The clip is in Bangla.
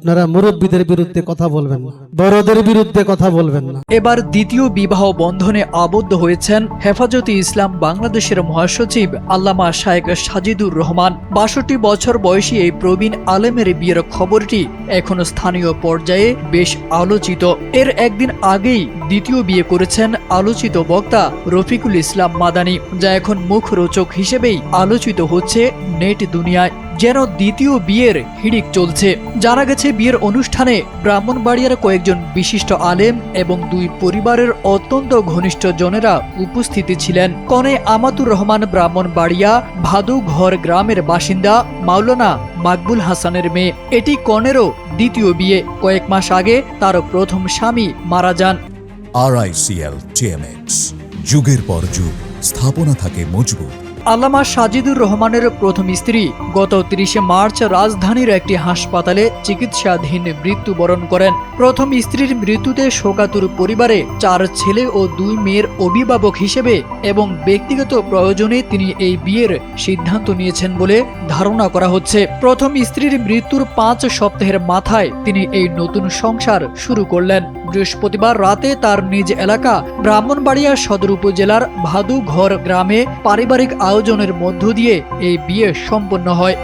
আপনারা মুরব্বীদের বিরুদ্ধে কথা বলবেন না, বড়দের বিরুদ্ধে কথা বলবেন না। এবার দ্বিতীয় বিবাহ বন্ধনে আবদ্ধ হয়েছেন হেফাজতে ইসলাম বাংলাদেশের মহাসচিব আল্লামা শায়েখ সাজিদুর রহমান। ৬২ বছর বয়সী এই প্রবীণ আলেমের বিয়ের খবরটি এখন স্থানীয় পর্যায়ে বেশ আলোচিত। এর একদিন আগেই দ্বিতীয় বিয়ে করেছেন আলোচিত বক্তা রফিকুল ইসলাম মাদানী, যা এখন মুখরোচক হিসেবেই আলোচিত হচ্ছে নেট দুনিয়ায়। যেন দ্বিতীয় বিয়ের হিড়িক চলছে। জানা গেছে বিয়ের অনুষ্ঠানে ব্রাহ্মণবাড়িয়ার কয়েকজন বিশিষ্ট আলেম এবং দুই পরিবারের অত্যন্ত ঘনিষ্ঠ জনেরা উপস্থিতি ছিলেন। কনে আমাতুর রহমান ব্রাহ্মণবাড়িয়া ভাদুঘর গ্রামের বাসিন্দা মাওলানা মাকবুল হাসানের মেয়ে। এটি কনেরও দ্বিতীয় বিয়ে। কয়েক মাস আগে তার প্রথম স্বামী মারা যান। RICL TMX, যুগের পর যুগ স্থাপনা থাকে মজবুত। আল্লামা সাজিদুর রহমানের প্রথম স্ত্রী গত ৩০ মার্চ রাজধানীর একটি হাসপাতালে চিকিৎসাধীন মৃত্যুবরণ করেন। প্রথম স্ত্রীর মৃত্যুতে শোকাতুর পরিবারে ৪ ছেলে ও ২ মেয়ের অভিভাবক হিসেবে এবং ব্যক্তিগত প্রয়োজনে তিনি এই বিয়ের সিদ্ধান্ত নিয়েছেন বলে ধারণা করা হচ্ছে। প্রথম স্ত্রীর মৃত্যুর ৫ সপ্তাহের মাথায় তিনি এই নতুন সংসার শুরু করলেন। বৃহস্পতিবার রাতে তার নিজ এলাকা ব্রাহ্মণবাড়িয়া সদর উপজেলার ভাদুঘর গ্রামে পারিবারিক আয়োজনের মধ্য দিয়ে এই বিয়ে সম্পন্ন হয়।